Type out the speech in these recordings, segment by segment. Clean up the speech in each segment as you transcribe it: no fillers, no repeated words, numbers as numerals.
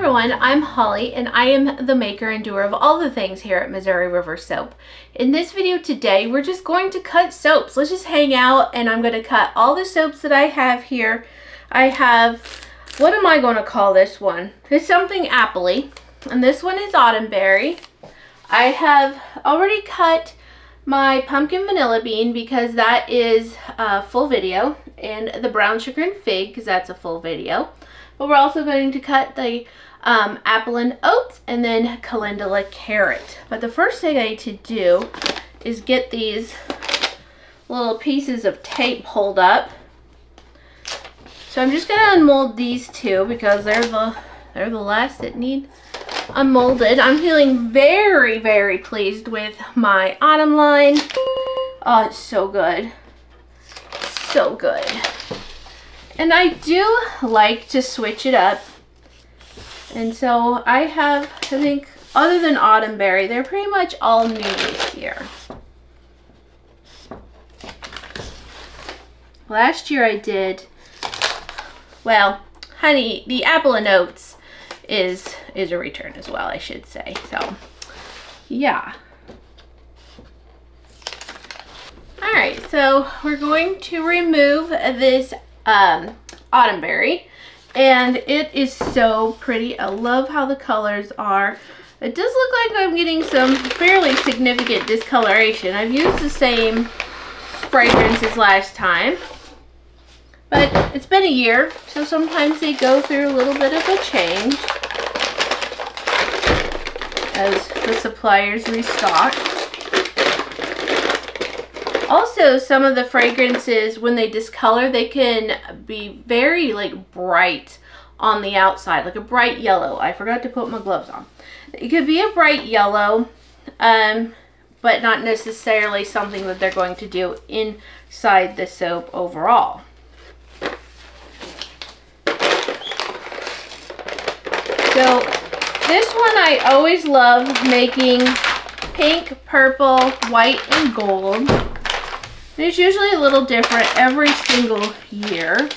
everyone, I'm Holly and I am the maker and doer of all the things here at Missouri River Soap. In this video today, we're just going to cut soaps. Let's just hang out and I'm going to cut all the soaps that I have here. I have, what am I going to call this one? It's something appley, and this one is autumnberry. I have already cut my pumpkin vanilla bean because that is a full video, and the brown sugar and fig because that's a full video. But we're also going to cut the apple and oats and then calendula carrot. But the first thing I need to do is get these little pieces of tape pulled up. So I'm just going to unmold these two because they're the last that need unmolded. I'm feeling very, very pleased with my autumn line. Oh, it's so good. So good. And I do like to switch it up. And so I have, I think, other than autumnberry, they're pretty much all new this year. Last year I did, well, honey, the apple and oats is a return as well, I should say. So, yeah. Alright, so we're going to remove this autumnberry, and it is so pretty. I love how the colors are. It does look like I'm getting some fairly significant discoloration. I've used the same fragrance as last time, but it's been a year, so sometimes they go through a little bit of a change as the suppliers restock. Also, some of the fragrances, when they discolor, they can be very like bright on the outside, like a bright yellow. I forgot to put my gloves on. It could be a bright yellow, but not necessarily something that they're going to do inside the soap overall. So this one I always love making pink, purple, white, and gold. It's usually a little different every single year.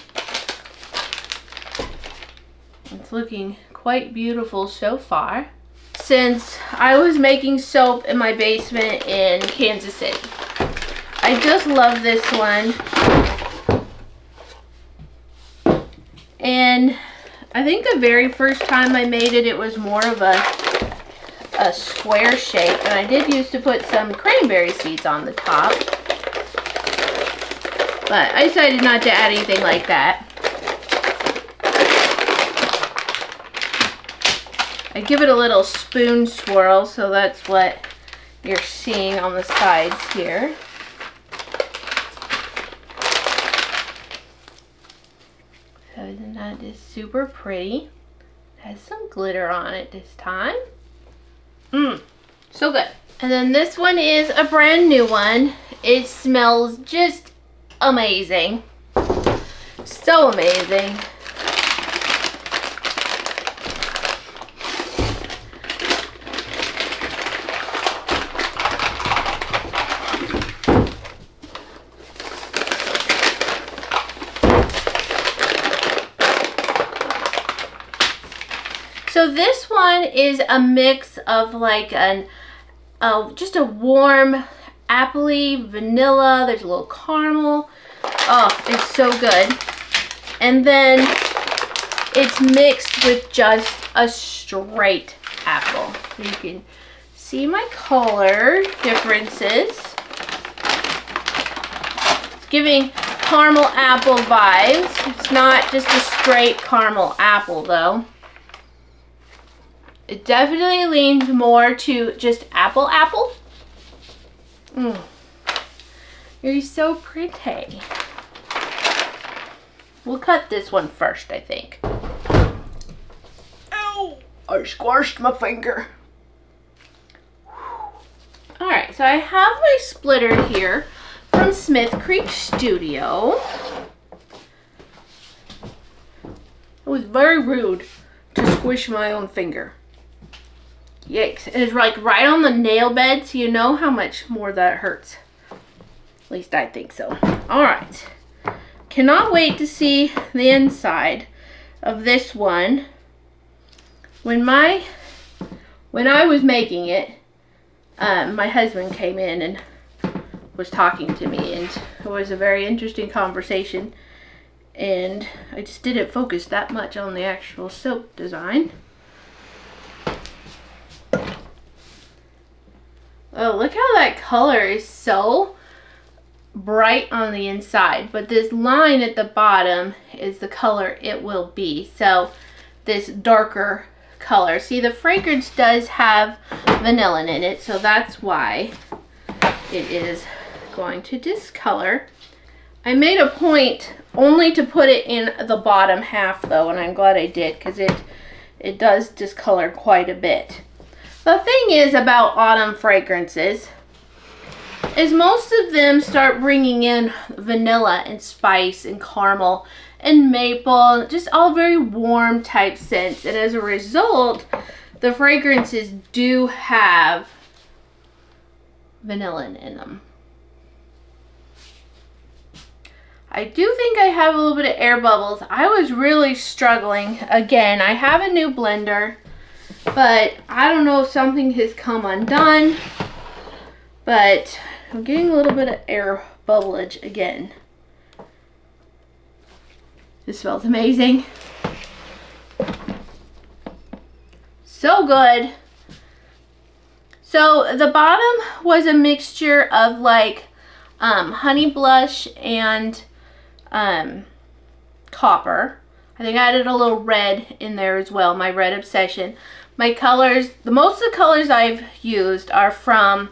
It's looking quite beautiful so far. Since I was making soap in my basement in Kansas City. I just love this one. And I think the very first time I made it, it was more of a square shape. And I did used to put some cranberry seeds on the top. But I decided not to add anything like that. I give it a little spoon swirl, so that's what you're seeing on the sides here. So isn't that just super pretty? It has some glitter on it this time. So good. And then this one is a brand new one. It smells just amazing. So amazing. So this one is a mix of like just a warm appley, vanilla, there's a little caramel. Oh, it's so good. And then it's mixed with just a straight apple. You can see my color differences. It's giving caramel apple vibes. It's not just a straight caramel apple though. It definitely leans more to just apple. You're so pretty. We'll cut this one first, I think. Ow! I squashed my finger. Alright, so I have my splitter here from Smith Creek Studio. It was very rude to squish my own finger. Yikes. It is like right on the nail bed, so you know how much more that hurts. At least I think so. Alright. Cannot wait to see the inside of this one. when I was making it, my husband came in and was talking to me, and it was a very interesting conversation, and I just didn't focus that much on the actual soap design. Oh, look how that color is so bright on the inside, but this line at the bottom is the color it will be. So this darker color. See, the fragrance does have vanilla in it, so that's why it is going to discolor. I made a point only to put it in the bottom half though, and I'm glad I did, because it does discolor quite a bit. The thing is about autumn fragrances is most of them start bringing in vanilla and spice and caramel and maple, just all very warm type scents, and as a result the fragrances do have vanilla in them. I do think I have a little bit of air bubbles. I was really struggling. Again, I have a new blender, but I don't know if something has come undone, but I'm getting a little bit of air bubblage again. This smells amazing. So good. So the bottom was a mixture of like honey blush and copper. I think I added a little red in there as well, my red obsession. My colors, most of the colors I've used are from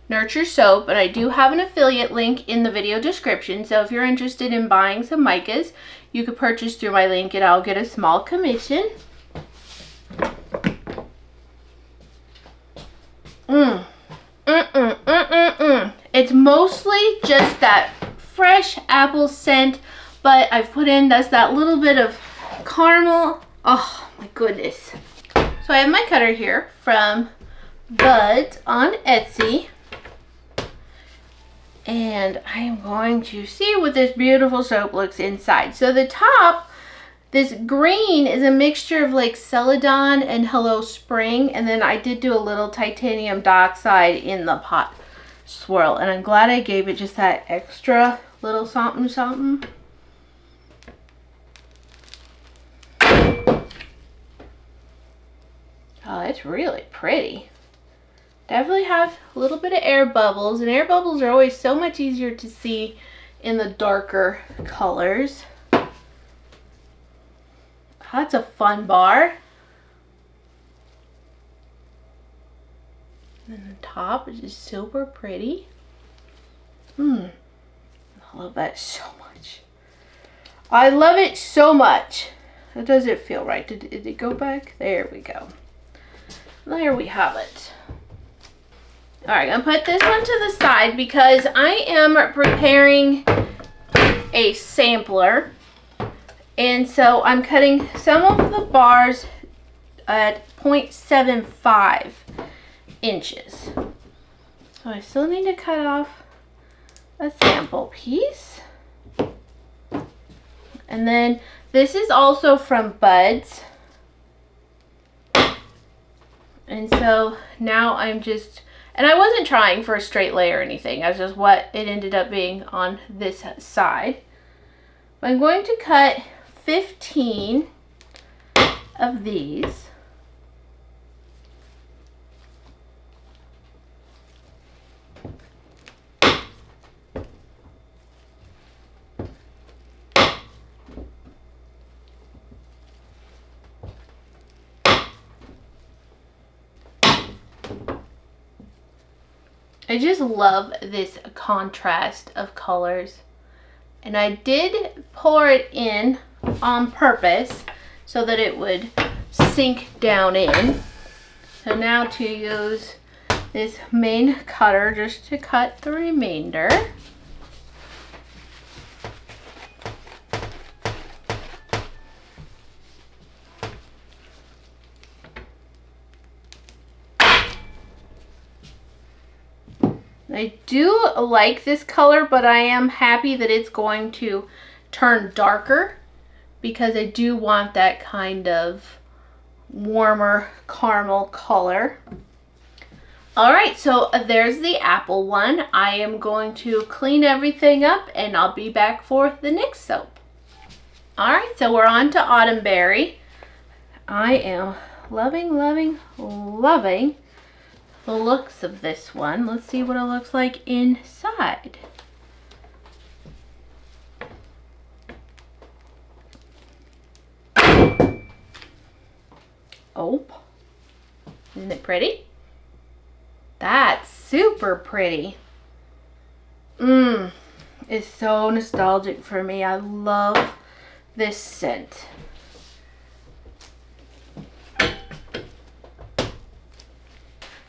Nurture Soap, and I do have an affiliate link in the video description, so if you're interested in buying some micas, you could purchase through my link and I'll get a small commission. It's mostly just that fresh apple scent, but I've put in that little bit of caramel. Oh my goodness. So I have my cutter here from Buds on Etsy, and I am going to see what this beautiful soap looks inside. So the top, this green is a mixture of like Celadon and Hello Spring, and then I did do a little titanium dioxide in the pot swirl, and I'm glad I gave it just that extra little something something. Oh, it's really pretty. Definitely have a little bit of air bubbles, and air bubbles are always so much easier to see in the darker colors. That's a fun bar. And then the top is just super pretty. I love that so much. I love it so much. That doesn't feel right. Did it go back? There we go. There we have it. All right, I'm gonna put this one to the side because I am preparing a sampler. And so I'm cutting some of the bars at 0.75 inches. So I still need to cut off a sample piece. And then this is also from Buds. And so now I'm just, and I wasn't trying for a straight layer or anything. That's just what it ended up being on this side. I'm going to cut 15 of these. I just love this contrast of colors, and I did pour it in on purpose so that it would sink down in. So now to use this main cutter just to cut the remainder. I do like this color, but I am happy that it's going to turn darker because I do want that kind of warmer caramel color. All right, so there's the apple one. I am going to clean everything up and I'll be back for the next soap. All right, so we're on to autumnberry. I am loving the looks of this one. Let's see what it looks like inside. Oh, isn't it pretty? That's super pretty. It's so nostalgic for me. I love this scent.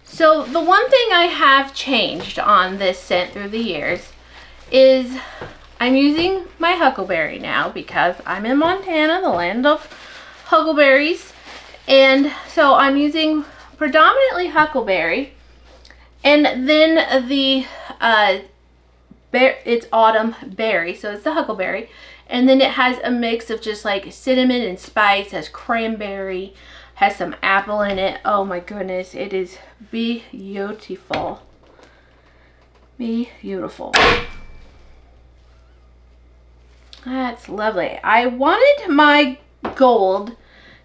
So the one thing I have changed on this scent through the years is I'm using my huckleberry now because I'm in Montana, the land of huckleberries. And so I'm using predominantly huckleberry, and then the it's autumn berry, so it's the huckleberry, and then it has a mix of just like cinnamon and spice, has cranberry, has some apple in it. Oh my goodness, it is beautiful. Beautiful. That's lovely. I wanted my gold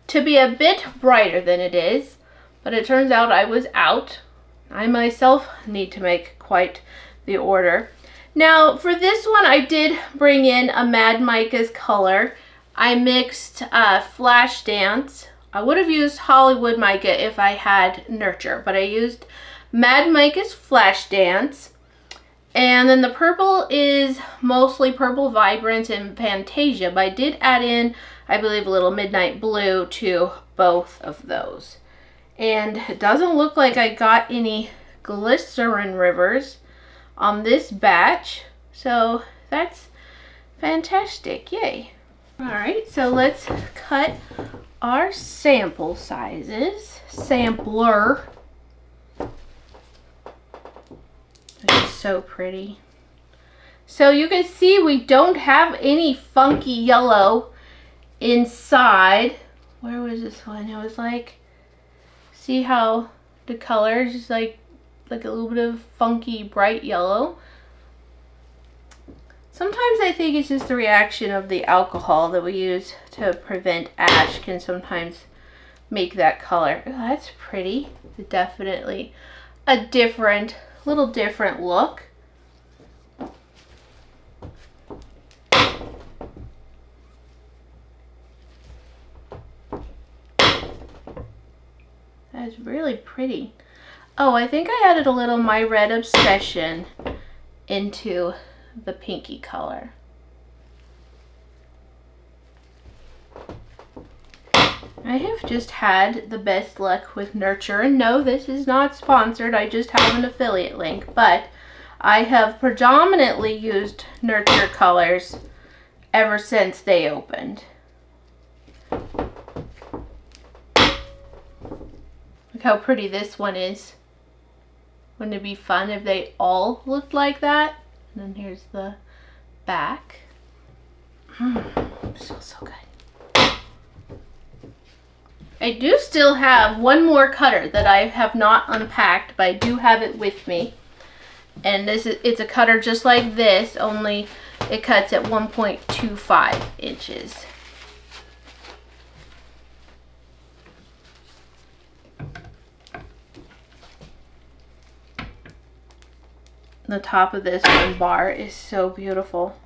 to be a bit brighter than it is, but it turns out I was out. I myself need to make quite the order. Now for this one I did bring in a Mad Mica's color. I mixed Flash Dance. I would have used Hollywood Mica if I had Nurture, but I used Mad Mica's Flash Dance. And then the purple is mostly Purple Vibrance and Fantasia, but I did add in, I believe, a little Midnight Blue to both of those. And it doesn't look like I got any glycerin rivers on this batch, so that's fantastic. Yay. All right, so let's cut our sample sizes. Sampler. It's so pretty. So you can see we don't have any funky yellow inside. Where was this one? It was like, see how the color is just like a little bit of funky bright yellow. Sometimes I think it's just the reaction of the alcohol that we use to prevent ash can sometimes make that color. Oh, that's pretty. It's definitely a little different look. That's really pretty. Oh, I think I added a little My Red Obsession into the pinky color. I have just had the best luck with Nurture, and no, this is not sponsored. I just have an affiliate link, but I have predominantly used Nurture colors ever since they opened. Look how pretty this one is. Wouldn't it be fun if they all looked like that? And then here's the back. Smells so good. I do still have one more cutter that I have not unpacked, but I do have it with me. And it's a cutter just like this, only it cuts at 1.25 inches. The top of this one bar is so beautiful.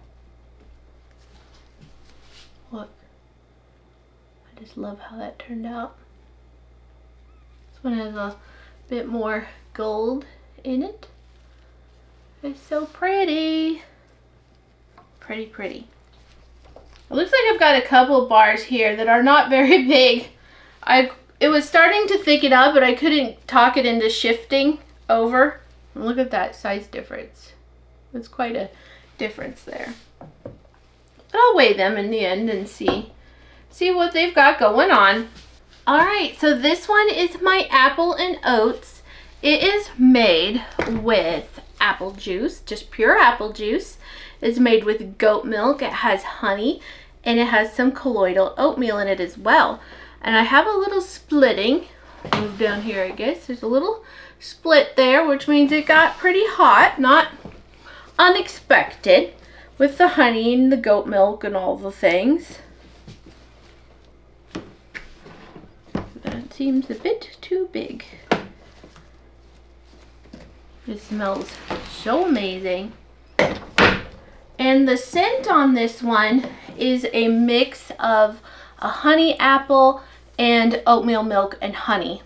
Look. I just love how that turned out. This one has a bit more gold in it. It's so pretty. Pretty, pretty. It looks like I've got a couple bars here that are not very big. It was starting to thicken up, but I couldn't talk it into shifting over. And look at that size difference. It's quite a difference there. But I'll weigh them in the end and see what they've got going on. All right, so this one is my apple and oats. It is made with apple juice, just pure apple juice. It's made with goat milk. It has honey, and it has some colloidal oatmeal in it as well. And I have a little splitting. Move down here, I guess. There's a little split there, which means it got pretty hot, not unexpected, with the honey and the goat milk and all the things. That seems a bit too big. It smells so amazing. And the scent on this one is a mix of a honey apple and oatmeal milk and honey.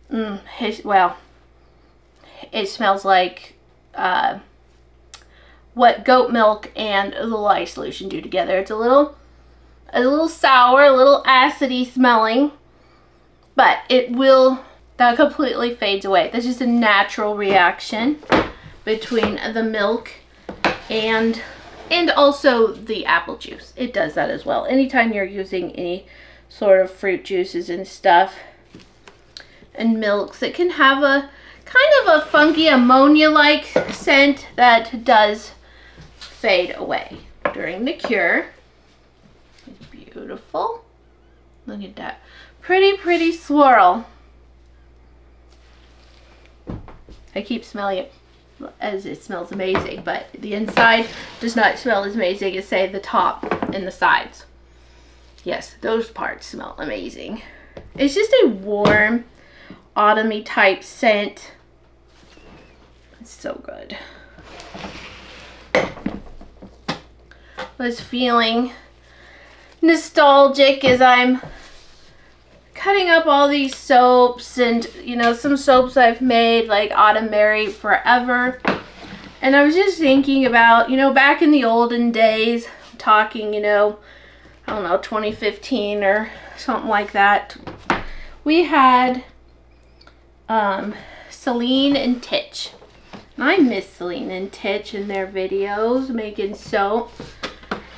Well, it smells like what goat milk and the lye solution do together. It's a little sour, a little acidy smelling, but that completely fades away. That's just a natural reaction between the milk and also the apple juice. It does that as well. Anytime you're using any sort of fruit juices and stuff and milks, it can have a kind of a funky ammonia-like scent that does fade away during the cure. It's beautiful. Look at that. Pretty swirl. I keep smelling it as it smells amazing, but the inside does not smell as amazing as, say, the top and the sides. Yes, those parts smell amazing. It's just a warm, autumny type scent. It's so good. I was feeling nostalgic as I'm cutting up all these soaps, and some soaps I've made, like Autumnberry forever. And I was just thinking about, back in the olden days, talking, I don't know, 2015 or something like that. We had Celine and Titch. And I miss Celine and Titch and their videos making soap.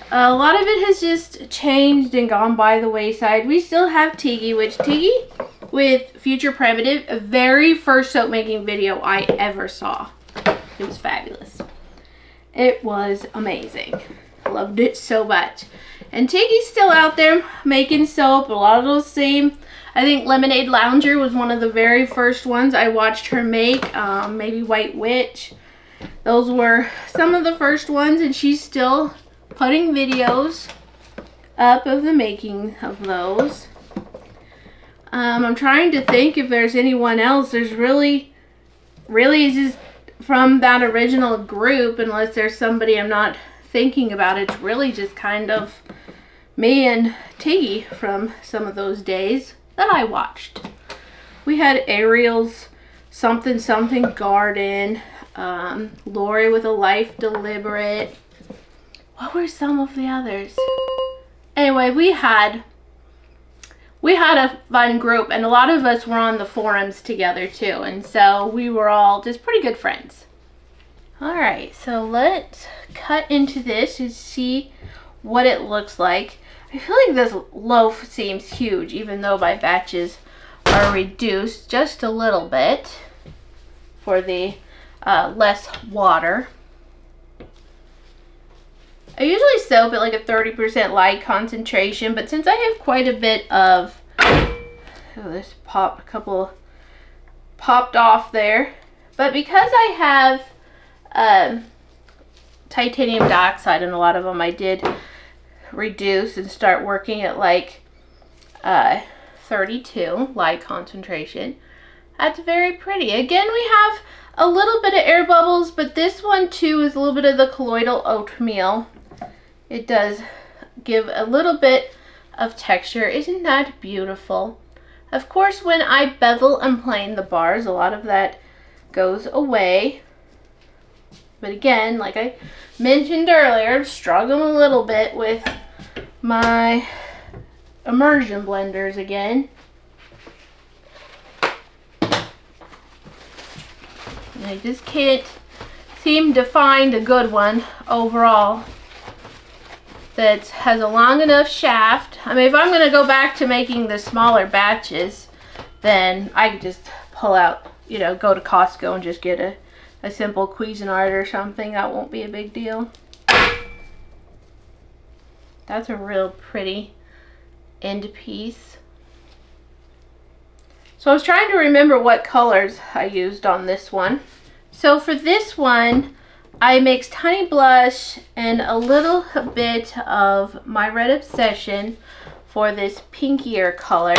A lot of it has just changed and gone by the wayside. We still have Tiggy, which Tiggy with Future Primitive, a very first soap making video I ever saw. It was fabulous. It was amazing. I loved it so much. And Tiggy's still out there making soap. A lot of those same, I think Lemonade Lounger was one of the very first ones I watched her make. Maybe White Witch. Those were some of the first ones, and she's still putting videos up of the making of those. I'm trying to think if there's anyone else. There's really just from that original group, unless there's somebody I'm not thinking about. It's really just kind of me and Tiggy from some of those days that I watched. We had Ariel's Something Garden, Lori with a Life Deliberate. What were some of the others? Anyway, we had a fun group, and a lot of us were on the forums together too, and so we were all just pretty good friends. Alright, so let's cut into this and see what it looks like. I feel like this loaf seems huge, even though my batches are reduced just a little bit for the less water. I usually soap at like a 30% lye concentration, but since I have quite a bit of, this couple popped off there, but because I have titanium dioxide in a lot of them, I did reduce and start working at like 32 lye concentration. That's very pretty. Again, we have a little bit of air bubbles, but this one too is a little bit of the colloidal oatmeal. It does give a little bit of texture. Isn't that beautiful? Of course, when I bevel and plane the bars, a lot of that goes away. But again, like I mentioned earlier, I'm struggling a little bit with my immersion blenders again. And I just can't seem to find a good one overall that has a long enough shaft. I mean, if I'm going to go back to making the smaller batches, then I could just pull out, go to Costco and just get a simple Cuisinart or something. That won't be a big deal. That's a real pretty end piece. So I was trying to remember what colors I used on this one. So for this one, I mixed Honey Blush and a little bit of My Red Obsession for this pinkier color.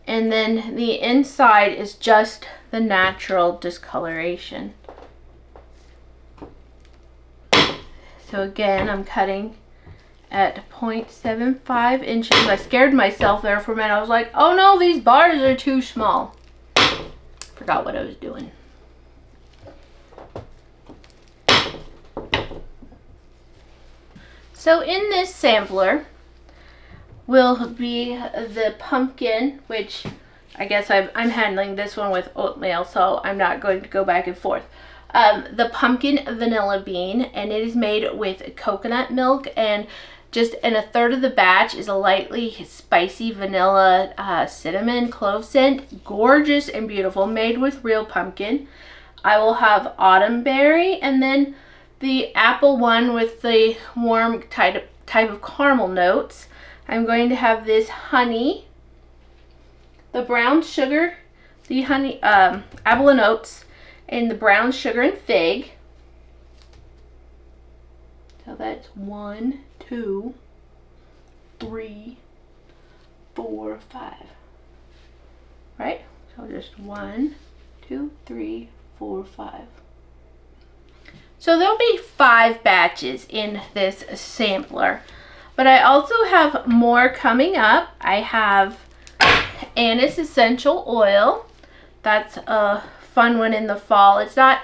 And then the inside is just the natural discoloration. So again, I'm cutting at 0.75 inches. I scared myself there for a minute. I was like, oh no, these bars are too small. Forgot what I was doing. So in this sampler will be the pumpkin, which I guess I'm handling this one with oatmeal, so I'm not going to go back and forth. The pumpkin vanilla bean, and it is made with coconut milk, and just in a third of the batch is a lightly spicy vanilla cinnamon clove scent. Gorgeous and beautiful, made with real pumpkin. I will have autumnberry, and then the apple one with the warm type of caramel notes. I'm going to have this honey, the brown sugar, the honey, apple and oats, and the brown sugar and fig. So that's 1, 2, 3, 4, 5. Right? So just 1, 2, 3, 4, 5. So there'll be 5 batches in this sampler, but I also have more coming up. I have anise essential oil. That's a fun one in the fall. It's not,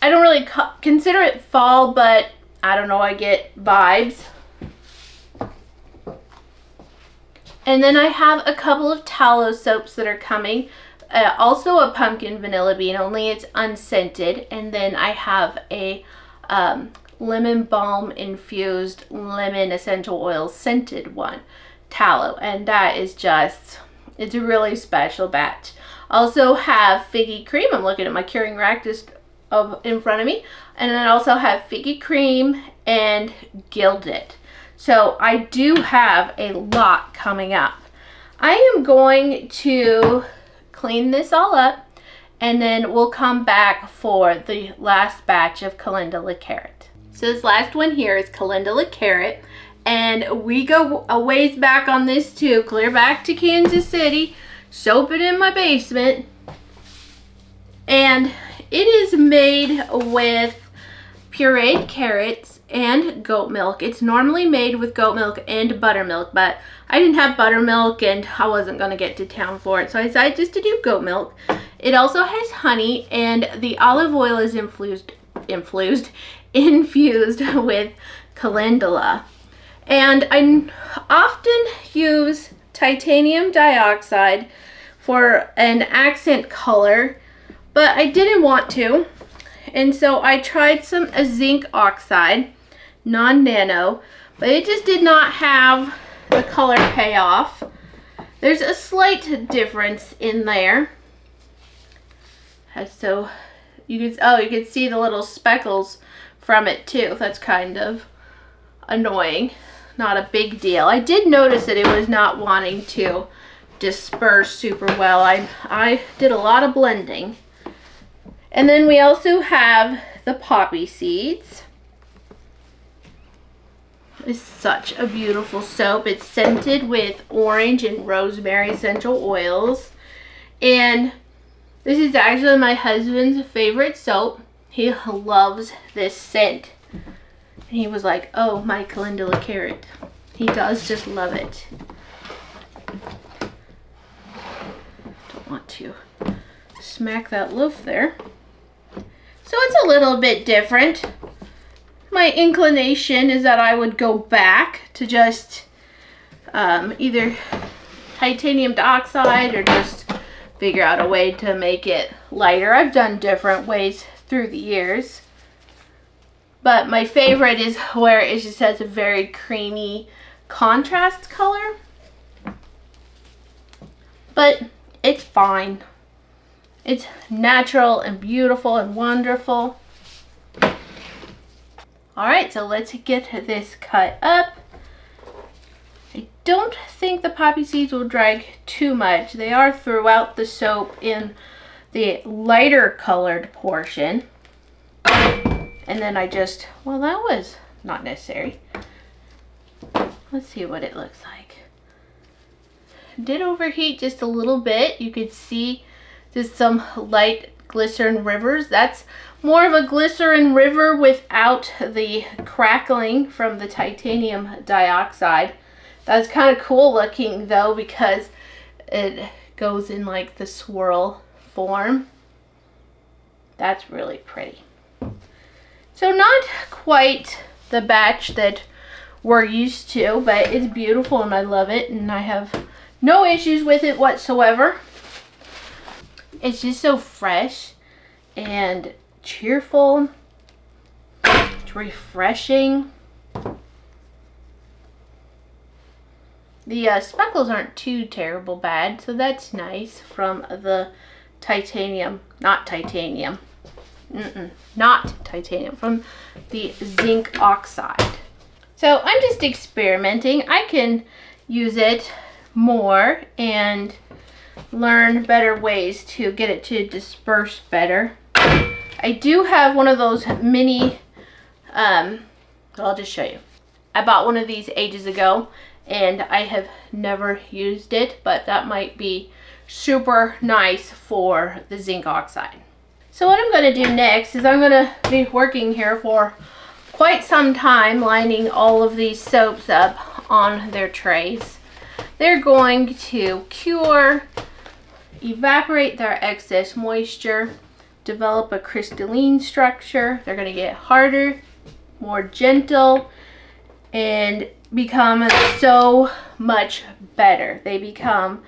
I don't really consider it fall, but I don't know, I get vibes. And then I have a couple of tallow soaps that are coming. Also a pumpkin vanilla bean, only it's unscented. And then I have a lemon balm infused lemon essential oil scented one, tallow, and that is just, it's a really special batch. Also have figgy cream. I'm looking at my curing rack just in front of me, and then I also have figgy cream and gilded. So I do have a lot coming up. I am going to clean this all up, and then we'll come back for the last batch of Calendula Carrot. So this last one here is Calendula Carrot, and we go a ways back on this too, clear back to Kansas City, soap it in my basement, and it is made with pureed carrots and goat milk. It's normally made with goat milk and buttermilk, but I didn't have buttermilk and I wasn't going to get to town for it, so I decided just to do goat milk. It also has honey, and the olive oil is infused with calendula. And I often use titanium dioxide for an accent color, but I didn't want to. And so I tried some zinc oxide, non-nano, but it just did not have the color payoff. There's a slight difference in there. So you can see the little speckles from it too. That's kind of annoying. Not a big deal. I did notice that it was not wanting to disperse super well. I did a lot of blending. And then we also have the poppy seeds. It's such a beautiful soap. It's scented with orange and rosemary essential oils. And this is actually my husband's favorite soap. He loves this scent. And he was like, oh, my Calendula Carrot. He does just love it. Don't want to smack that loaf there. So it's a little bit different. My inclination is that I would go back to just either titanium dioxide or just figure out a way to make it lighter. I've done different ways through the years, but my favorite is where it just has a very creamy contrast color, but it's fine. It's natural and beautiful and wonderful. All right, so let's get this cut up. I don't think the poppy seeds will drag too much. They are throughout the soap in the lighter colored portion. And then I just, well, that was not necessary. Let's see what it looks like. Did overheat just a little bit. You could see just some light glycerin rivers. That's more of a glycerin river without the crackling from the titanium dioxide. That's kind of cool looking though, because it goes in like the swirl form. That's really pretty. So not quite the batch that we're used to, but it's beautiful and I love it, and I have no issues with it whatsoever. It's just so fresh and cheerful. It's refreshing. The speckles aren't too terrible bad, so that's nice from the titanium, not titanium, not titanium, from the zinc oxide. So I'm just experimenting. I can use it more and learn better ways to get it to disperse better. I do have one of those mini, I'll just show you. I bought one of these ages ago and I have never used it, but that might be super nice for the zinc oxide. So what I'm going to do next is I'm going to be working here for quite some time, lining all of these soaps up on their trays. They're going to cure, evaporate their excess moisture, develop a crystalline structure. They're going to get harder, more gentle, and become so much better. They become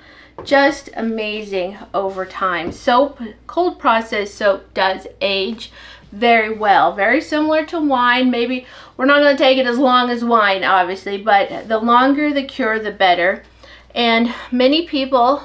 just amazing over time. Soap, cold processed soap, does age very well. Very similar to wine. Maybe we're not going to take it as long as wine, obviously, but the longer the cure, the better. And many people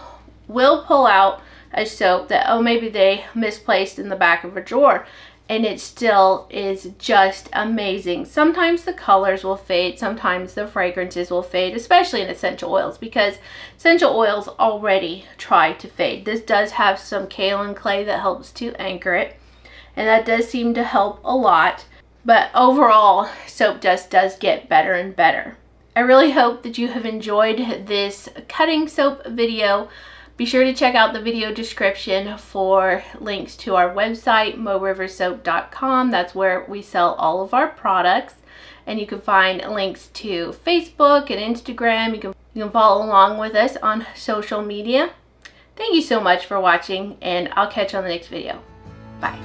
will pull out a soap that, oh, maybe they misplaced in the back of a drawer, and it still is just amazing. Sometimes the colors will fade, sometimes the fragrances will fade, especially in essential oils, because essential oils already try to fade. This does have some kaolin clay that helps to anchor it, and that does seem to help a lot. But overall, soap just does get better and better. I really hope that you have enjoyed this cutting soap video. Be sure to check out the video description for links to our website, moriversoap.com. That's where we sell all of our products. And you can find links to Facebook and Instagram. You can follow along with us on social media. Thank you so much for watching, and I'll catch you on the next video. Bye.